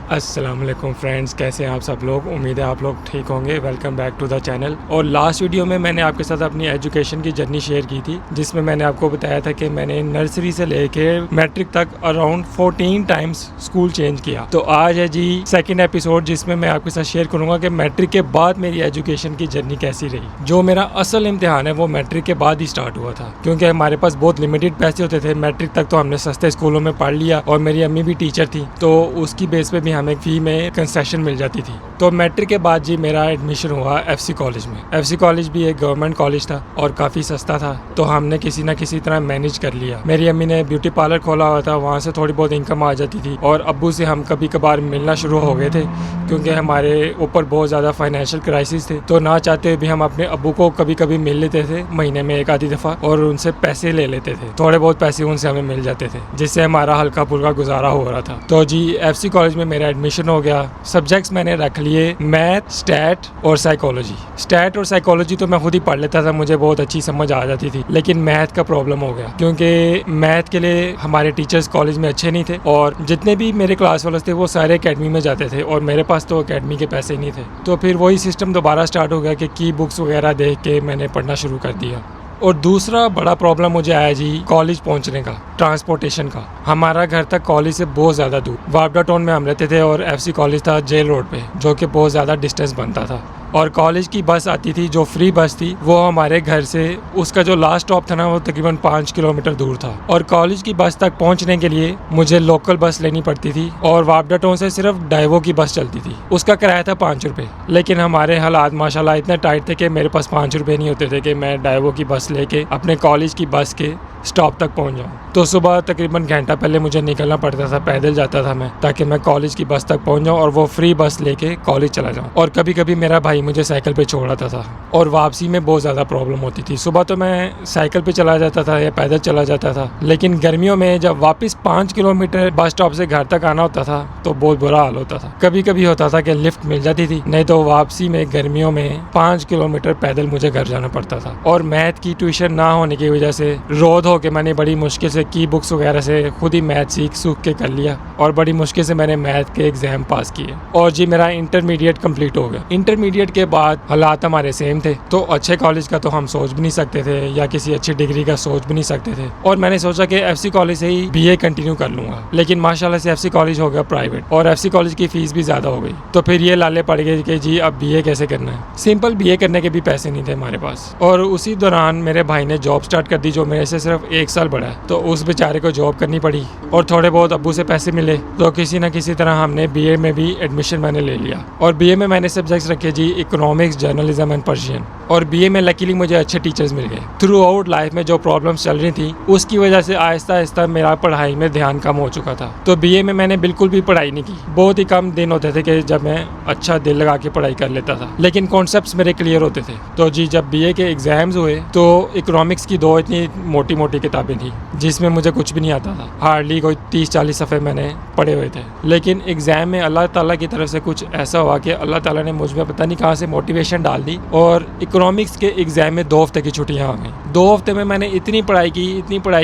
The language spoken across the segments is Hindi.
अस्सलाम वालेकुम फ्रेंड्स, कैसे हैं आप सब लोग। उम्मीद है आप लोग ठीक होंगे। Welcome back to the channel. और लास्ट वीडियो में मैंने आपके साथ अपनी एजुकेशन की जर्नी शेयर की थी, जिसमें मैंने आपको बताया था कि मैंने नर्सरी से लेके मैट्रिक तक अराउंड 14 टाइम्स स्कूल चेंज किया। तो आज है जी सेकंड एपिसोड, जिसमें मैं आपके साथ शेयर करूंगा कि मैट्रिक के बाद मेरी एजुकेशन की जर्नी कैसी रही। जो मेरा असल इम्तिहान है वो मैट्रिक के बाद ही स्टार्ट हुआ था, क्योंकि हमारे पास बहुत लिमिटेड पैसे होते थे। मैट्रिक तक तो हमने सस्ते स्कूलों में पढ़ लिया और मेरी अम्मी भी टीचर थी, तो उसकी बेस पे भी हमें फी में कंसेशन मिल जाती थी। तो मैट्रिक के बाद जी मेरा एडमिशन हुआ एफसी कॉलेज में। एफसी कॉलेज भी एक गवर्नमेंट कॉलेज था और काफ़ी सस्ता था, तो हमने किसी ना किसी तरह मैनेज कर लिया। मेरी अम्मी ने ब्यूटी पार्लर खोला हुआ था, वहाँ से थोड़ी बहुत इनकम आ जाती थी। और अब्बू से हम कभी कभार मिलना शुरू हो गए थे, क्योंकि हमारे ऊपर बहुत ज़्यादा फाइनेंशियल क्राइसिस थे। तो ना चाहते हुए भी हम अपने अब्बू को कभी कभी मिल लेते थे, महीने में एक आधी दफ़ा, और उनसे पैसे ले लेते थे। थोड़े बहुत पैसे उनसे हमें मिल जाते थे, जिससे हमारा हल्का फुल्का गुजारा हो रहा था। तो जी एफसी कॉलेज में मेरा एडमिशन हो गया। सब्जेक्ट्स मैंने रख लिए मैथ, स्टैट और साइकोलॉजी। स्टैट और साइकोलॉजी तो मैं खुद ही पढ़ लेता था, मुझे बहुत अच्छी समझ आ जाती थी। लेकिन मैथ का प्रॉब्लम हो गया, क्योंकि मैथ के लिए हमारे टीचर्स कॉलेज में अच्छे नहीं थे, और जितने भी मेरे क्लास वाले थे वो सारे एकेडमी में जाते थे, और मेरे पास तो एकेडमी के पैसे ही नहीं थे। तो फिर वही सिस्टम दोबारा स्टार्ट हो गया कि की बुक्स वगैरह देख के मैंने पढ़ना शुरू कर दिया। और दूसरा बड़ा प्रॉब्लम मुझे आया जी कॉलेज पहुंचने का, ट्रांसपोर्टेशन का। हमारा घर तक कॉलेज से बहुत ज़्यादा दूर वापडा टाउन में हम रहते थे, और एफसी कॉलेज था जेल रोड पे, जो कि बहुत ज़्यादा डिस्टेंस बनता था। और कॉलेज की बस आती थी, जो फ्री बस थी, वो हमारे घर से उसका जो लास्ट स्टॉप था ना, वो तकरीबन 5 किलोमीटर दूर था। और कॉलेज की बस तक पहुंचने के लिए मुझे लोकल बस लेनी पड़ती थी, और वापडा टाउन से सिर्फ डाइवो की बस चलती थी। उसका किराया था 5 रुपये। लेकिन हमारे हालात माशाल्लाह इतने टाइट थे कि मेरे पास 5 रुपये नहीं होते थे कि मैं डाइवो की बस लेके अपने कॉलेज की बस के स्टॉप तक पहुंच जाऊं। तो सुबह तकरीबन घंटा पहले मुझे निकलना पड़ता था, पैदल जाता था मैं, ताकि मैं कॉलेज की बस तक पहुंच जाऊं और वो फ्री बस लेके कॉलेज चला जाऊं। और कभी कभी मेरा भाई मुझे साइकिल पे छोड़ आता था, और वापसी में बहुत ज़्यादा प्रॉब्लम होती थी। सुबह तो मैं साइकिल पे चला जाता था या पैदल चला जाता था, लेकिन गर्मियों में जब वापस 5 किलोमीटर बस स्टॉप से घर तक आना होता था तो बहुत बुरा हाल होता था। कभी कभी होता था कि लिफ्ट मिल जाती थी, नहीं तो वापसी में गर्मियों में 5 किलोमीटर पैदल मुझे घर जाना पड़ता था। और मैथ की ट्यूशन ना होने की वजह से रोज हो के मैंने बड़ी मुश्किल से की बुक्स वगैरह से खुद ही मैथ सीख के कर लिया, और बड़ी मुश्किल से मैंने मैथ के एग्जाम पास किए। और जी मेरा इंटरमीडिएट कंप्लीट हो गया। इंटरमीडिएट के बाद हालात हमारे सेम थे, तो अच्छे कॉलेज का तो हम सोच भी नहीं सकते थे, या किसी अच्छी डिग्री का सोच भी नहीं सकते थे। और मैंने सोचा कि एफसी कॉलेज से ही बीए कंटिन्यू कर लूंगा, लेकिन माशाल्लाह से एफसी कॉलेज हो गया प्राइवेट, और एफसी कॉलेज की फीस भी ज़्यादा हो गई। तो फिर ये लाले पड़ गए कि जी अब बीए कैसे करना है। सिंपल बीए करने के भी पैसे नहीं थे हमारे पास। और उसी दौरान मेरे भाई ने जॉब स्टार्ट कर दी, जो मेरे से सिर्फ 1 साल बड़ा है। तो उस बेचारे को जॉब करनी पड़ी, और थोड़े बहुत अब्बू से पैसे मिले, तो किसी न किसी तरह हमने बीए में भी एडमिशन मैंने ले लिया। और बीए में मैंने सब्जेक्ट्स रखे जी इकोनॉमिक्स, जर्नलिज्म एंड पर्शियन। और बीए में लकीली मुझे अच्छे टीचर्स मिल गए। थ्रू आउट लाइफ में जो प्रॉब्लम्स चल रही थी, उसकी वजह से आहिस्ता आहिस्ता मेरा पढ़ाई में ध्यान कम हो चुका था। तो बीए में मैंने बिल्कुल भी पढ़ाई नहीं की। बहुत ही कम दिन होते थे कि जब मैं अच्छा दिल लगा के पढ़ाई कर लेता था, लेकिन कॉन्सेप्ट्स मेरे क्लियर होते थे। तो जी जब बीए के एग्जाम्स हुए, तो इकोनॉमिक्स की 2 इतनी मोटी मोटी किताबें थी, जिसमें मुझे कुछ भी नहीं आता था। हार्डली कोई 30-40 सफ़े मैंने पढ़े हुए थे। लेकिन एग्जाम में अल्लाह ताला की तरफ से कुछ ऐसा हुआ कि अल्लाह ताला ने मुझ में पता नहीं कहाँ से मोटिवेशन डाल दी, और इकोनॉमिक्स के एग्जाम में 2 हफ्ते की छुट्टियाँ आ गई। 2 हफ्ते में मैंने इतनी पढ़ाई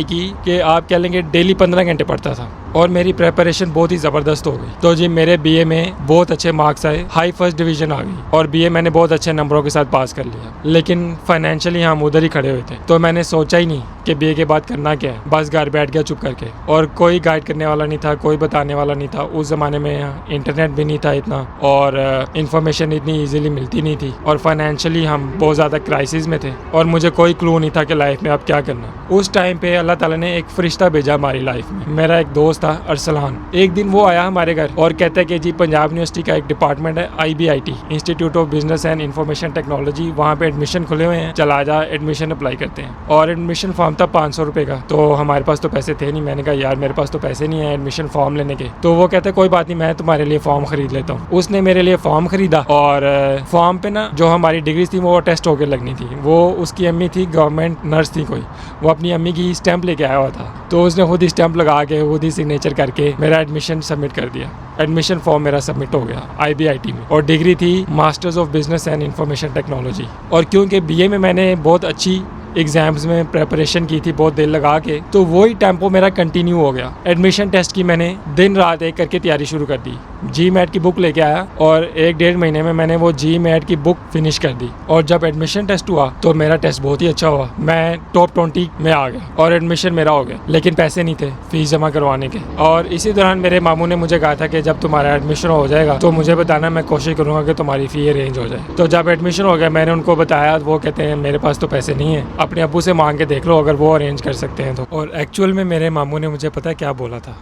की कि आप कह लेंगे डेली 15 घंटे पढ़ता था, और मेरी प्रेपरेशन बहुत ही ज़बरदस्त हो गई। तो जी मेरे बीए में बहुत अच्छे मार्क्स आए, हाई फर्स्ट डिवीज़न आ गई, और बीए मैंने बहुत अच्छे नंबरों के साथ पास कर लिया। लेकिन फाइनेंशियली हम उधर ही खड़े हुए थे, तो मैंने सोचा ही नहीं कि बीए के बाद करना क्या है। बस घर बैठ गया चुप करके, और कोई गाइड करने वाला नहीं था, कोई बताने वाला नहीं था। उस ज़माने में इंटरनेट भी नहीं था इतना, और इन्फॉर्मेशन इतनी ईजिली मिलती नहीं थी, और फाइनेंशियली हम बहुत ज़्यादा क्राइसिस में थे, और मुझे कोई क्लू नहीं था कि लाइफ में अब क्या करना। उस टाइम पे अल्लाह ताला ने एक फरिश्ता भेजा हमारी लाइफ में। मेरा एक दोस्त था अरसलान। एक दिन वो आया हमारे घर और कहता है कि जी पंजाब यूनिवर्सिटी का एक डिपार्टमेंट है, IBIT, institute of business and information technology, वहाँ पे एडमिशन खुले हुए हैं, चला जा एडमिशन अप्लाई करते हैं। और एडमिशन फॉर्म था 500 रुपये का। तो हमारे पास तो पैसे थे नहीं। मैंने कहा यार मेरे पास तो पैसे नहीं है एडमिशन फॉर्म लेने के। तो वो कहते कोई बात नहीं, मैं तुम्हारे लिए फॉर्म खरीद लेता हूँ। उसने मेरे लिए फॉर्म खरीदा, और फॉर्म पे ना जो हमारी डिग्री थी वो टेस्ट होकर लगनी थी। वो उसकी अम्मी थी, गवर्नमेंट नर्स थी कोई, वो अपनी अम्मी की स्टैंप लेके आया हुआ था। तो उसने खुद ही स्टैंप लगा के खुद ही सिग्नेचर करके मेरा एडमिशन सबमिट कर दिया। एडमिशन फॉर्म मेरा सबमिट हो गया IBIT में, और डिग्री थी masters of business and information technology. और क्योंकि बीए में मैंने बहुत अच्छी एग्जाम्स में प्रेपरेशन की थी बहुत दिल लगा के, तो वही टेम्पो मेरा कंटिन्यू हो गया। एडमिशन टेस्ट की मैंने दिन रात एक करके तैयारी शुरू कर दी। GMAT की बुक लेके आया और 1-1.5 महीने में मैंने वो GMAT की बुक फिनिश कर दी। और जब एडमिशन टेस्ट हुआ तो मेरा टेस्ट बहुत ही अच्छा हुआ, मैं टॉप 20 में आ गया और एडमिशन मेरा हो गया। लेकिन पैसे नहीं थे फीस जमा करवाने के। और इसी दौरान मेरे मामू ने मुझे कहा था कि जब तुम्हारा एडमिशन हो जाएगा तो मुझे बताना, मैं कोशिश करूँगा कि तुम्हारी फ़ी अरेंज हो जाए। तो जब एडमिशन हो गया मैंने उनको बताया, वो कहते हैं मेरे पास तो पैसे नहीं है, अपने अब्बू से मांग के देख लो अगर वो अरेंज कर सकते हैं तो। और एक्चुअल में मेरे मामू ने मुझे पता है क्या बोला था,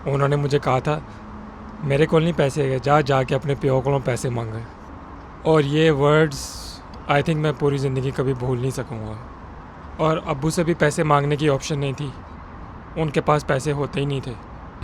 उन्होंने मुझे कहा था मेरे को नहीं पैसे है, जाके अपने प्यो को पैसे मांगे। और ये वर्ड्स आई थिंक मैं पूरी ज़िंदगी कभी भूल नहीं सकूँगा। और अब्बू से भी पैसे मांगने की ऑप्शन नहीं थी, उनके पास पैसे होते ही नहीं थे।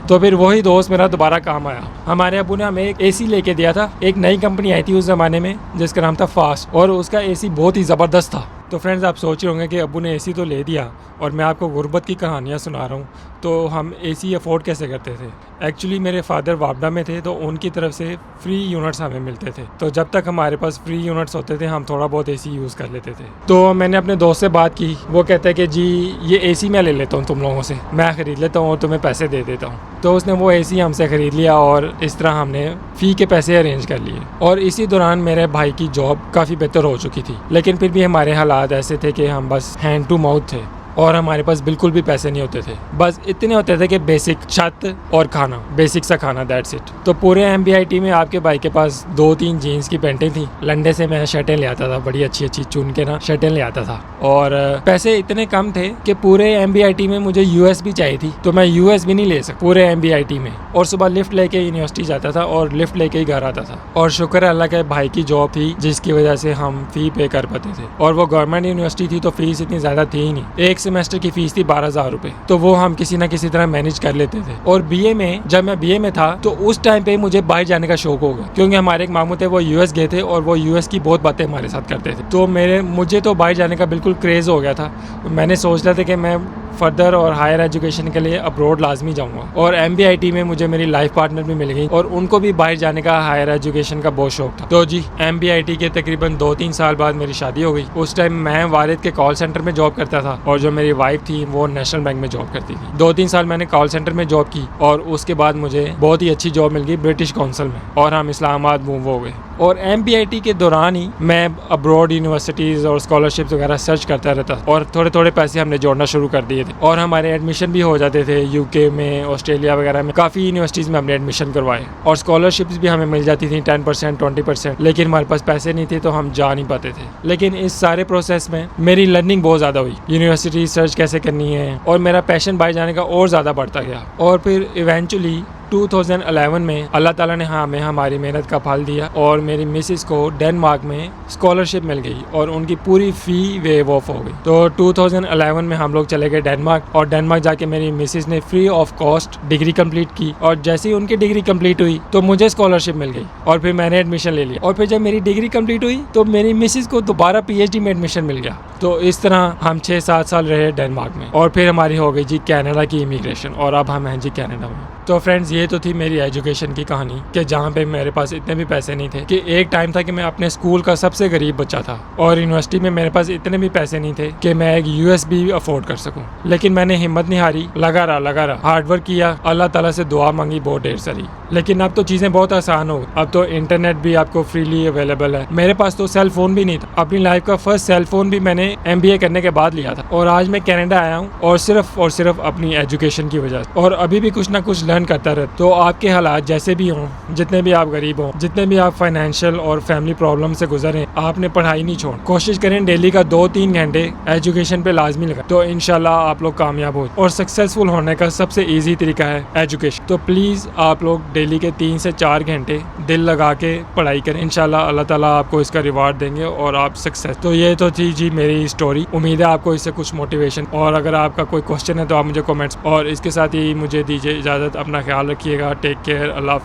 तो फिर वही दोस्त मेरा दोबारा काम आया। हमारे अब्बू ने हमें एक AC लेके दिया था। एक नई कंपनी आई थी उस ज़माने में जिसका नाम था फास्ट, और उसका AC बहुत ही ज़बरदस्त था। तो फ्रेंड्स आप सोच रहे होंगे कि अब्बू ने AC तो ले दिया और मैं आपको गुर्बत की कहानियाँ सुना रहा हूँ, तो हम AC अफोर्ड कैसे करते थे। एक्चुअली मेरे फादर वापडा में थे तो उनकी तरफ से फ्री यूनिट्स हमें मिलते थे, तो जब तक हमारे पास फ्री यूनिट्स होते थे हम थोड़ा बहुत AC यूज़ कर लेते थे। तो मैंने अपने दोस्त से बात की, वो कहता है कि जी ये AC मैं ले लेता हूँ तुम लोगों से, मैं ख़रीद लेता हूँ और तुम्हें पैसे दे देता हूँ। तो उसने वो AC हमसे ख़रीद लिया और इस तरह हमने फ़ी के पैसे अरेंज कर लिए। और इसी दौरान मेरे भाई की जॉब काफ़ी बेहतर हो चुकी थी, लेकिन फिर भी हमारे हालात ऐसे थे कि हम बस हैंड टू माउथ थे और हमारे पास बिल्कुल भी पैसे नहीं होते थे। बस इतने होते थे कि बेसिक छत और खाना, बेसिक सा खाना, दैट्स इट। तो पूरे MBIT में आपके भाई के पास 2-3 जीन्स की पैंटें थी। लंडे से मैं शर्टें ले आता था, बड़ी अच्छी अच्छी चुन के ना शर्टें ले आता था। और पैसे इतने कम थे कि पूरे MBIT में मुझे US भी चाहिए थी, तो मैं US भी नहीं ले सकता पूरे MBIT में। और सुबह लिफ्ट लेके यूनिवर्सिटी जाता था और लिफ्ट लेके ही घर आता था। और शुक्र है अल्लाह के भाई की जॉब थी जिसकी वजह से हम फ़ी पे कर पाते थे। और वो गवर्नमेंट यूनिवर्सिटी थी तो फीस इतनी ज़्यादा थी ही नहीं, एक सेमेस्टर की फीस थी 12,000 रुपए, तो वो हम किसी ना किसी तरह मैनेज कर लेते थे। और BA में, जब मैं BA में था तो उस टाइम पे मुझे बाहर जाने का शौक हो गया, क्योंकि हमारे एक मामू थे वो US गए थे और वो US की बहुत बातें हमारे साथ करते थे। तो मुझे तो बाहर जाने का बिल्कुल क्रेज़ हो गया था। मैंने सोच लिया था कि मैं फर्दर और हायर एजुकेशन के लिए अब्रॉड लाजमी जाऊंगा। और MBIT में मुझे मेरी लाइफ पार्टनर भी मिल गई और उनको भी बाहर जाने का, हायर एजुकेशन का बहुत शौक था। तो जी MBIT के तकरीबन 2-3 साल बाद मेरी शादी हो गई। उस टाइम मैं वालिद के कॉल सेंटर में जॉब करता था और जो मेरी वाइफ थी वो नेशनल बैंक में जॉब करती थी। 2-3 साल मैंने कॉल सेंटर में जॉब की और उसके बाद मुझे बहुत ही अच्छी जॉब मिल गई ब्रिटिश काउंसिल में और हम इस्लामाबाद मूव हो गए। और MBIT के दौरान ही मैं अब्रॉड यूनिवर्सिटीज़ और स्कॉलरशिप्स वगैरह सर्च करता रहता और थोड़े थोड़े पैसे हमने जोड़ना शुरू कर दिए थे और हमारे एडमिशन भी हो जाते थे। UK में, ऑस्ट्रेलिया वगैरह में काफ़ी यूनिवर्सिटीज़ में हमने एडमिशन करवाए और स्कॉलरशिप्स भी हमें मिल जाती थी 10%, 20%। लेकिन हमारे पास पैसे नहीं थे तो हम जा नहीं पाते थे। लेकिन इस सारे प्रोसेस में मेरी लर्निंग बहुत ज़्यादा हुई, यूनिवर्सिटी सर्च कैसे करनी है, और मेरा पैशन बाहर जाने का और ज़्यादा बढ़ता गया। और फिर इवेंचुअली 2011 में अल्लाह ताला ने हमें हमारी मेहनत का फल दिया और मेरी मिसेस को डेनमार्क में स्कॉलरशिप मिल गई और उनकी पूरी फ़ी वेव ऑफ हो गई। तो 2011 में हम लोग चले गए डेनमार्क और डेनमार्क जाके मेरी मिसेस ने free of cost degree complete की। और जैसे ही उनकी डिग्री कंप्लीट हुई तो मुझे स्कॉलरशिप मिल गई और फिर मैंने एडमिशन ले लिया। और फिर जब मेरी डिग्री कंप्लीट हुई तो मेरी मिसेस को दोबारा PhD में एडमिशन मिल गया। तो इस तरह हम 6-7 साल रहे डेनमार्क में और फिर हमारी हो गई जी कनाडा की इमिग्रेशन और अब हम हैं जी कनाडा में। तो फ्रेंड्स ये तो थी मेरी एजुकेशन की कहानी कि जहाँ पे मेरे पास इतने भी पैसे नहीं थे कि एक टाइम था कि मैं अपने स्कूल का सबसे गरीब बच्चा था और यूनिवर्सिटी में मेरे पास इतने भी पैसे नहीं थे कि मैं एक US भी अफोर्ड कर सकूं। लेकिन मैंने हिम्मत नहीं हारी, लगा रहा हार्डवर्क किया, अल्लाह ताला से दुआ मांगी बहुत ढेर सारी। लेकिन अब तो चीज़ें बहुत आसान हो, अब तो इंटरनेट भी आपको फ्रीली अवेलेबल है। मेरे पास तो सेल फोन भी नहीं था, अपनी लाइफ का फर्स्ट सेल फोन भी मैंने MBA करने के बाद लिया था और आज मैं कनाडा आया हूँ और सिर्फ अपनी एजुकेशन की वजह से। और अभी भी कुछ ना कुछ लर्न करता रहे। तो आपके हालात जैसे भी हों, जितने भी आप गरीब हों, जितने भी आप फाइनेंशियल और फैमिली प्रॉब्लम से गुजरें, आपने पढ़ाई नहीं छोड़, कोशिश करें डेली का 2-3 घंटे एजुकेशन पे लाजमी लगाएं, तो इंशाल्लाह आप लोग कामयाब हो। और सक्सेसफुल होने का सबसे ईजी तरीका है एजुकेशन। तो प्लीज़ आप लोग डेली के 3 से 4 घंटे दिल लगा के पढ़ाई करें, इंशाल्लाह अल्लाह ताला आपको इसका रिवार्ड देंगे और आप सक्सेस। तो ये तो थी जी मेरी स्टोरी, उम्मीद है आपको इससे कुछ मोटिवेशन। और अगर आपका कोई क्वेश्चन है तो आप मुझे कमेंट्स। और इसके साथ ही मुझे दीजिए इजाज़त, अपना ख्याल रखिएगा, टेक केयर, अल्लाह।